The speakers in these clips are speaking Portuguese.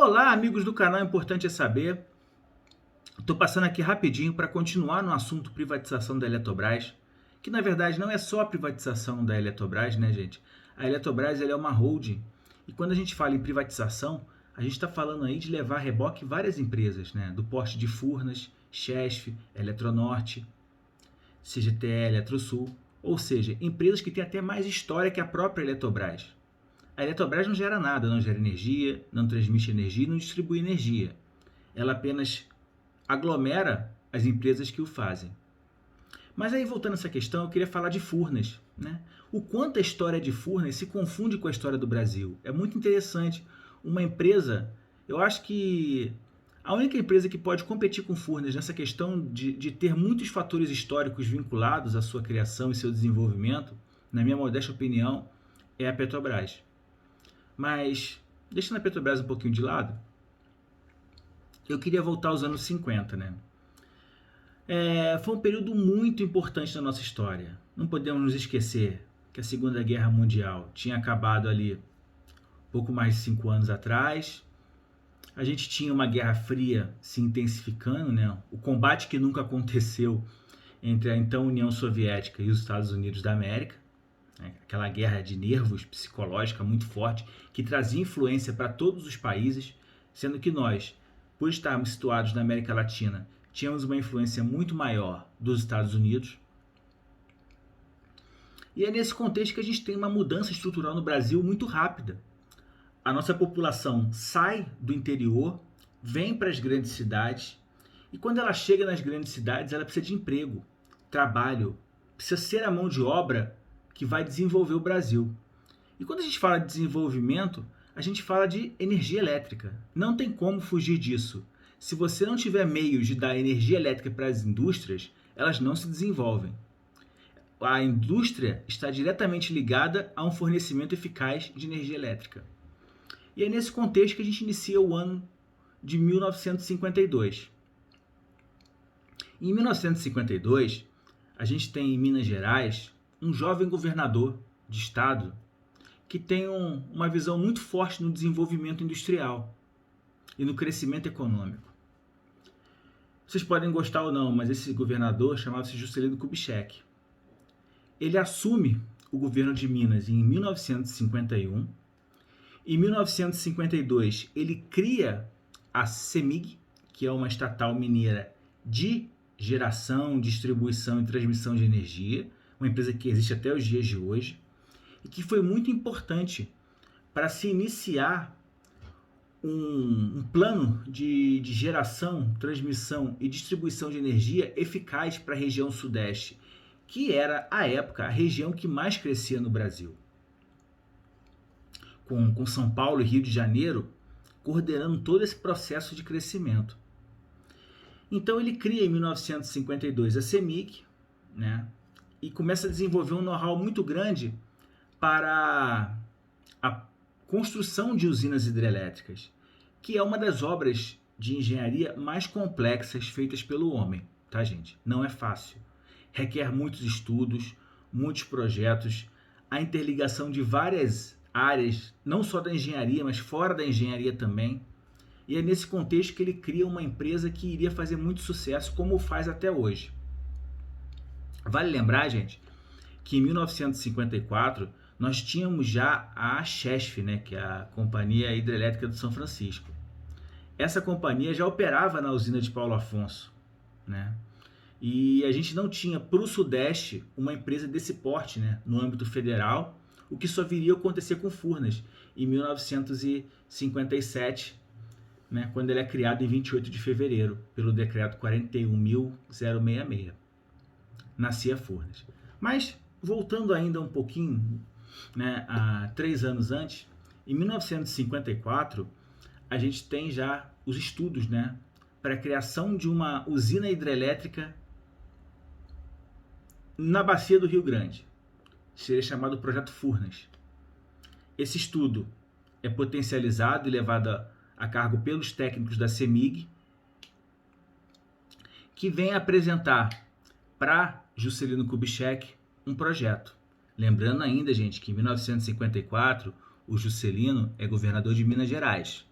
Olá, amigos do canal Importante é Saber. Estou passando aqui rapidinho para continuar no assunto privatização da Eletrobras, que na verdade não é só a privatização da Eletrobras, né, gente? A Eletrobras ela é uma holding e quando a gente fala em privatização, a gente está falando aí de levar a reboque várias empresas, né? Do porte de Furnas, Chesf, Eletronorte, CGTE, Eletrosul, ou seja, empresas que têm até mais história que a própria Eletrobras. A Eletrobras não gera nada, não gera energia, não transmite energia e não distribui energia. Ela apenas aglomera as empresas que o fazem. Mas aí, voltando a essa questão, eu queria falar de Furnas. Né? O quanto a história de Furnas se confunde com a história do Brasil. É muito interessante. Uma empresa, eu acho que a única empresa que pode competir com Furnas nessa questão de ter muitos fatores históricos vinculados à sua criação e seu desenvolvimento, na minha modesta opinião, é a Petrobras. Mas, deixando a Petrobras um pouquinho de lado, eu queria voltar aos anos 50, né? Foi um período muito importante na nossa história. Não podemos nos esquecer que a Segunda Guerra Mundial tinha acabado ali pouco mais de 5 anos atrás. A gente tinha uma Guerra Fria se intensificando, né? O combate que nunca aconteceu entre a então União Soviética e os Estados Unidos da América. Aquela guerra de nervos psicológica muito forte, que trazia influência para todos os países, sendo que nós, por estarmos situados na América Latina, tínhamos uma influência muito maior dos Estados Unidos. E é nesse contexto que a gente tem uma mudança estrutural no Brasil muito rápida. A nossa população sai do interior, vem para as grandes cidades, e quando ela chega nas grandes cidades, ela precisa de emprego, trabalho, precisa ser a mão de obra que vai desenvolver o Brasil. E quando a gente fala de desenvolvimento, a gente fala de energia elétrica. Não tem como fugir disso. Se você não tiver meios de dar energia elétrica para as indústrias, elas não se desenvolvem. A indústria está diretamente ligada a um fornecimento eficaz de energia elétrica. E é nesse contexto que a gente inicia o ano de 1952. Em 1952, a gente tem em Minas Gerais um jovem governador de estado que tem uma visão muito forte no desenvolvimento industrial e no crescimento econômico. Vocês podem gostar ou não, mas esse governador chamava-se Juscelino Kubitschek. Ele assume o governo de Minas em 1951. Em 1952, ele cria a CEMIG, que é uma estatal mineira de geração, distribuição e transmissão de energia, uma empresa que existe até os dias de hoje, e que foi muito importante para se iniciar um plano de geração, transmissão e distribuição de energia eficaz para a região sudeste, que era, à época, a região que mais crescia no Brasil. Com São Paulo e Rio de Janeiro coordenando todo esse processo de crescimento. Então ele cria em 1952 a CEMIG, né, e começa a desenvolver um know-how muito grande para a construção de usinas hidrelétricas, que é uma das obras de engenharia mais complexas feitas pelo homem, tá, gente? Não é fácil. Requer muitos estudos, muitos projetos, a interligação de várias áreas, não só da engenharia, mas fora da engenharia também. E é nesse contexto que ele cria uma empresa que iria fazer muito sucesso, como faz até hoje. Vale lembrar, gente, que em 1954 nós tínhamos já a Chesf, né, que é a Companhia Hidrelétrica do São Francisco. Essa companhia já operava na usina de Paulo Afonso, né? E a gente não tinha para o Sudeste uma empresa desse porte, né, no âmbito federal, o que só viria a acontecer com Furnas em 1957, né, quando ele é criado em 28 de fevereiro, pelo decreto 41.066. Nascia Furnas. Mas, voltando ainda um pouquinho, né, a 3 anos antes, em 1954, a gente tem já os estudos, né, para a criação de uma usina hidrelétrica na bacia do Rio Grande. Seria chamado Projeto Furnas. Esse estudo é potencializado e levado a cargo pelos técnicos da CEMIG, que vem apresentar para Juscelino Kubitschek um projeto. Lembrando ainda, gente, que em 1954 o Juscelino é governador de Minas Gerais.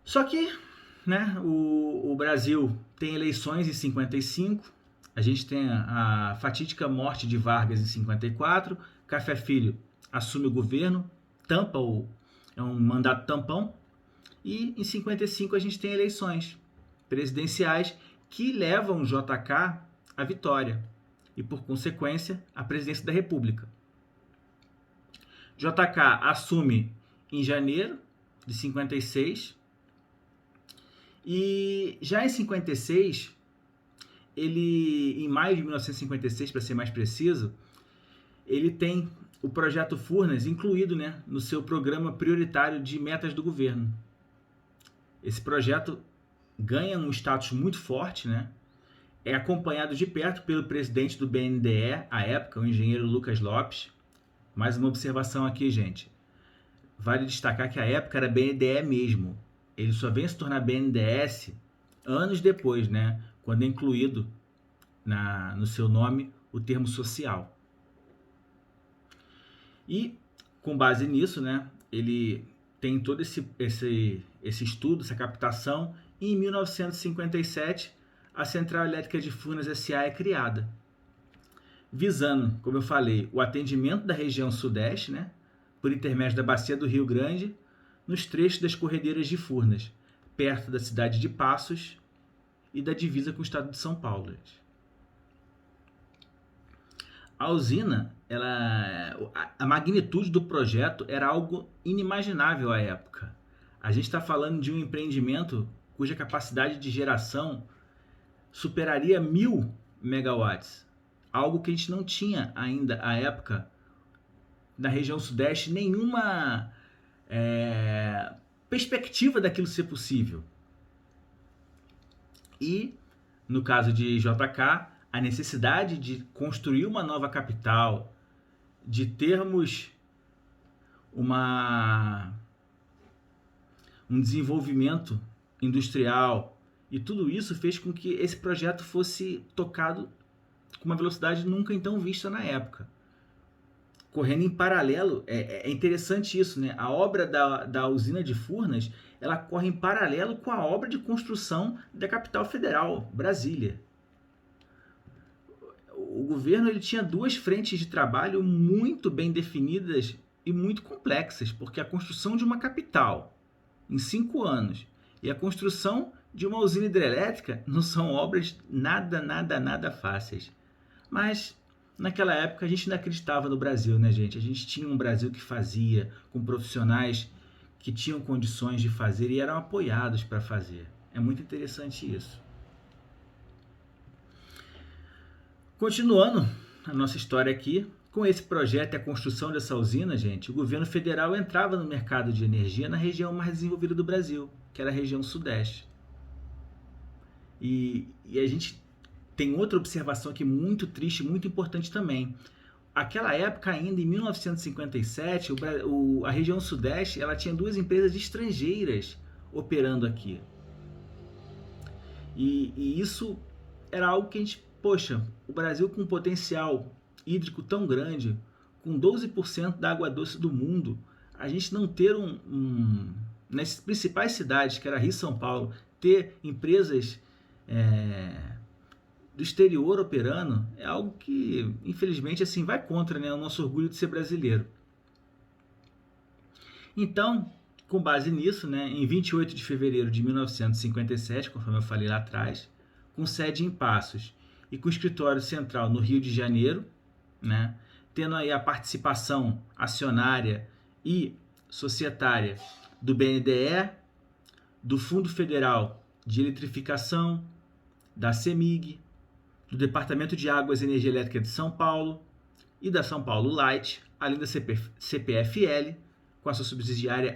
Só que, né, o Brasil tem eleições em 55, a gente tem a fatídica morte de Vargas em 54, Café Filho assume o governo, é um mandato tampão, e em 55 a gente tem eleições presidenciais que levam o JK à vitória e, por consequência, à presidência da República. JK assume em janeiro de 56 e já em 56, em maio de 1956, para ser mais preciso, ele tem o projeto Furnas incluído, né, no seu programa prioritário de metas do governo. Esse projeto ganha um status muito forte, né? É acompanhado de perto pelo presidente do BNDE, à época, o engenheiro Lucas Lopes. Mais uma observação aqui, gente. Vale destacar que a época era BNDE mesmo. Ele só vem se tornar BNDES anos depois, né? Quando é incluído no seu nome o termo social. E, com base nisso, né, ele tem todo esse estudo, essa captação, e em 1957 a Central Elétrica de Furnas S.A. é criada, visando, como eu falei, o atendimento da região sudeste, né, por intermédio da bacia do Rio Grande, nos trechos das corredeiras de Furnas, perto da cidade de Passos e da divisa com o estado de São Paulo. A usina, a magnitude do projeto era algo inimaginável à época. A gente está falando de um empreendimento cuja capacidade de geração superaria 1.000 megawatts, algo que a gente não tinha ainda à época na região sudeste nenhuma perspectiva daquilo ser possível. E, no caso de JK, a necessidade de construir uma nova capital, de termos um desenvolvimento industrial, e tudo isso fez com que esse projeto fosse tocado com uma velocidade nunca então vista na época. Correndo em paralelo, é interessante isso, né? A obra da usina de Furnas, ela corre em paralelo com a obra de construção da capital federal, Brasília. O governo ele tinha duas frentes de trabalho muito bem definidas e muito complexas, porque a construção de uma capital em 5 anos e a construção de uma usina hidrelétrica não são obras nada fáceis. Mas naquela época a gente não acreditava no Brasil, né, gente? A gente tinha um Brasil que fazia, com profissionais que tinham condições de fazer e eram apoiados para fazer. É muito interessante isso. Continuando a nossa história aqui, com esse projeto e a construção dessa usina, gente, o governo federal entrava no mercado de energia na região mais desenvolvida do Brasil, que era a região sudeste. E a gente tem outra observação aqui muito triste, muito importante também. Aquela época ainda, em 1957, a região sudeste ela tinha 2 empresas estrangeiras operando aqui. E isso era algo que a gente, poxa, o Brasil com um potencial hídrico tão grande, com 12% da água doce do mundo, a gente não ter nas principais cidades, que era Rio e São Paulo, ter empresas do exterior operando, é algo que, infelizmente, assim, vai contra, né, o nosso orgulho de ser brasileiro. Então, com base nisso, né, em 28 de fevereiro de 1957, conforme eu falei lá atrás, com sede em Passos e com escritório central no Rio de Janeiro, né, tendo aí a participação acionária e societária do BNDE, do Fundo Federal de Eletrificação, da CEMIG, do Departamento de Águas e Energia Elétrica de São Paulo e da São Paulo Light, além da CPFL, com a sua subsidiária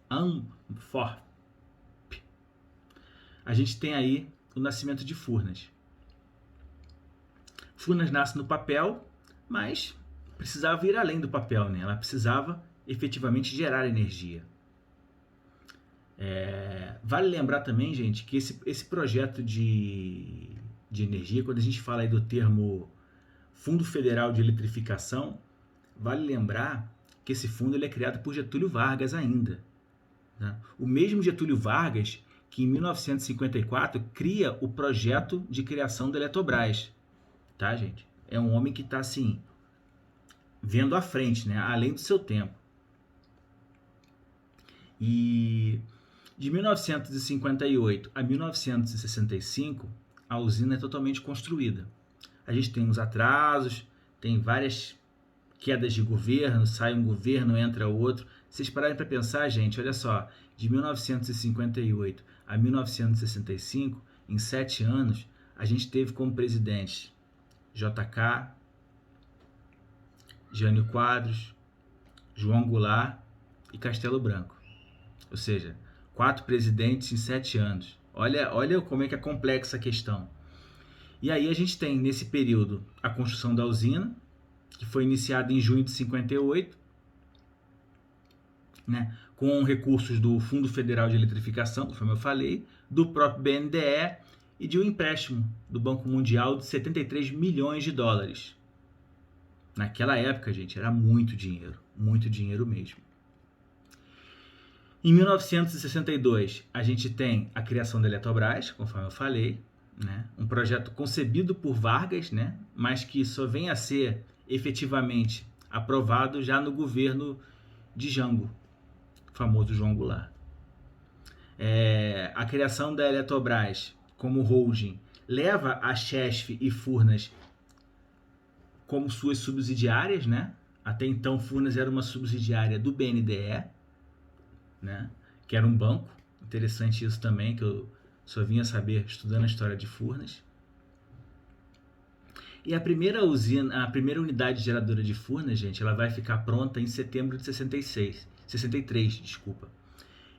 Amforp. A gente tem aí o nascimento de Furnas. Furnas nasce no papel, mas precisava ir além do papel, né? Ela precisava efetivamente gerar energia. Vale lembrar também, gente, que esse projeto de energia, quando a gente fala aí do termo Fundo Federal de Eletrificação, vale lembrar que esse fundo ele é criado por Getúlio Vargas ainda. né? O mesmo Getúlio Vargas que em 1954 cria o projeto de criação da Eletrobras, tá, gente? É um homem que está assim, vendo à frente, né? Além do seu tempo. E de 1958 a 1965, a usina é totalmente construída. A gente tem uns atrasos, tem várias quedas de governo, sai um governo, entra outro. Vocês pararem para pensar, gente, olha só, de 1958 a 1965, em 7 anos, a gente teve como presidentes JK, Jânio Quadros, João Goulart e Castelo Branco. Ou seja, 4 presidentes em 7 anos. Olha como é que é complexa a questão. E aí a gente tem, nesse período, a construção da usina, que foi iniciada em junho de 58, né, com recursos do Fundo Federal de Eletrificação, como eu falei, do próprio BNDE e de um empréstimo do Banco Mundial de 73 milhões de dólares. Naquela época, gente, era muito dinheiro mesmo. Em 1962, a gente tem a criação da Eletrobras, conforme eu falei, né? Um projeto concebido por Vargas, né? Mas que só vem a ser efetivamente aprovado já no governo de Jango, o famoso João Goulart. A criação da Eletrobras como holding leva a Chesf e Furnas como suas subsidiárias, né? Até então, Furnas era uma subsidiária do BNDE, né? Que era um banco. Interessante isso também, que eu só vinha saber estudando a história de Furnas. E a primeira unidade geradora de Furnas, gente, ela vai ficar pronta em setembro de 63,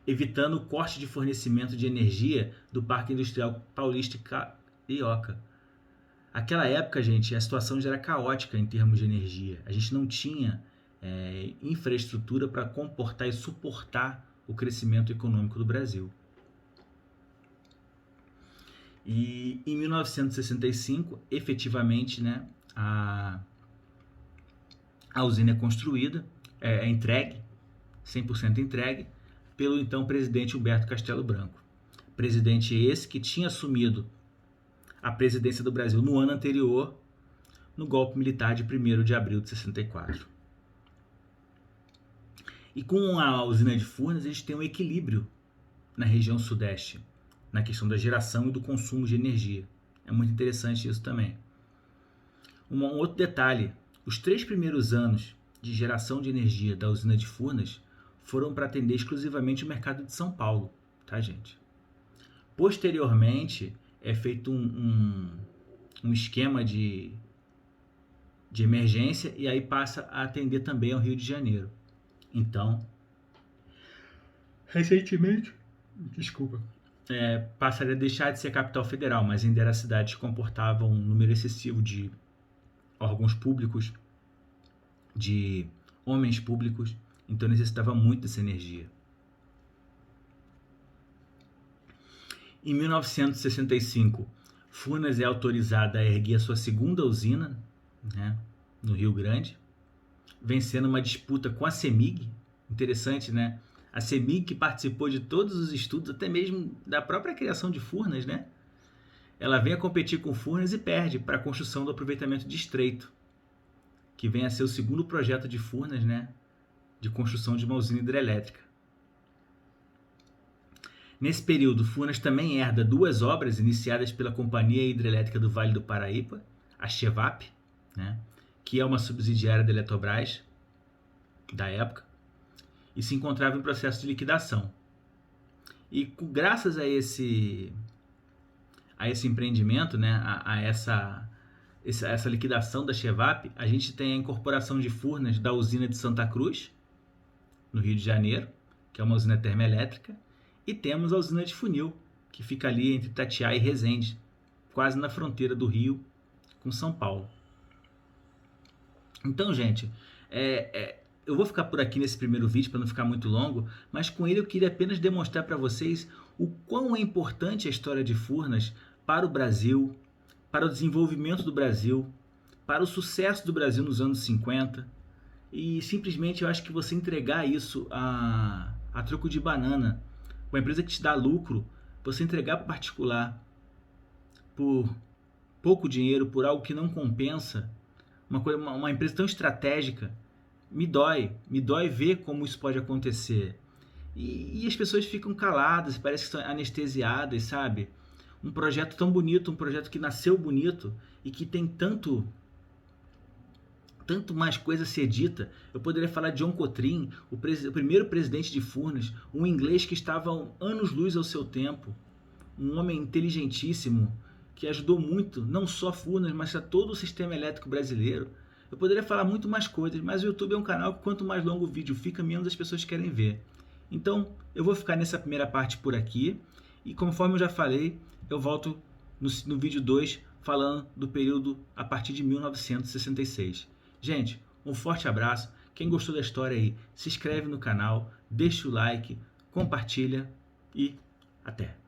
evitando o corte de fornecimento de energia do Parque Industrial Paulista e Carioca. Aquela época, gente, a situação já era caótica em termos de energia. A gente não tinha infraestrutura para comportar e suportar o crescimento econômico do Brasil. E em 1965, efetivamente, né, a usina é construída, é entregue, 100% entregue, pelo então presidente Humberto Castelo Branco. Presidente esse que tinha assumido a presidência do Brasil no ano anterior, no golpe militar de 1º de abril de 64. E com a usina de Furnas, a gente tem um equilíbrio na região sudeste, na questão da geração e do consumo de energia. É muito interessante isso também. Um outro detalhe, os 3 primeiros anos de geração de energia da usina de Furnas foram para atender exclusivamente o mercado de São Paulo, tá, gente? Posteriormente, é feito um esquema de emergência e aí passa a atender também ao Rio de Janeiro. Então, recentemente, passaria a deixar de ser capital federal, mas ainda era cidade que comportava um número excessivo de órgãos públicos, de homens públicos, então necessitava muito dessa energia. Em 1965, Furnas é autorizada a erguer a sua segunda usina, né, no Rio Grande, vencendo uma disputa com a CEMIG. Interessante, né? A CEMIG, que participou de todos os estudos, até mesmo da própria criação de Furnas, né? Ela vem a competir com Furnas e perde para a construção do aproveitamento de Estreito, que vem a ser o segundo projeto de Furnas, né? De construção de uma usina hidrelétrica. Nesse período, Furnas também herda 2 obras iniciadas pela Companhia Hidrelétrica do Vale do Paraíba, a Chevap, né? Que é uma subsidiária da Eletrobras da época, e se encontrava em processo de liquidação. E graças a esse empreendimento, né, a essa liquidação da Chevap, a gente tem a incorporação de Furnas da usina de Santa Cruz, no Rio de Janeiro, que é uma usina termoelétrica, e temos a usina de Funil, que fica ali entre Itatiaia e Resende, quase na fronteira do Rio com São Paulo. Então, gente, eu vou ficar por aqui nesse primeiro vídeo para não ficar muito longo, mas com ele eu queria apenas demonstrar para vocês o quão é importante a história de Furnas para o Brasil, para o desenvolvimento do Brasil, para o sucesso do Brasil nos anos 50, e simplesmente eu acho que você entregar isso a troco de banana. Uma empresa que te dá lucro, você entregar para particular por pouco dinheiro, por algo que não compensa, uma empresa tão estratégica, me dói ver como isso pode acontecer. E as pessoas ficam caladas, parece que estão anestesiadas, sabe? Um projeto tão bonito, um projeto que nasceu bonito e que tem tanto mais coisa a ser dita. Eu poderia falar de John Cotrim, o primeiro presidente de Furnas, um inglês que estava anos-luz ao seu tempo, um homem inteligentíssimo, que ajudou muito, não só Furnas, mas a todo o sistema elétrico brasileiro. Eu poderia falar muito mais coisas, mas o YouTube é um canal que quanto mais longo o vídeo fica, menos as pessoas querem ver. Então, eu vou ficar nessa primeira parte por aqui, e conforme eu já falei, eu volto no vídeo 2 falando do período a partir de 1966. Gente, um forte abraço. Quem gostou da história aí, se inscreve no canal, deixa o like, compartilha e até!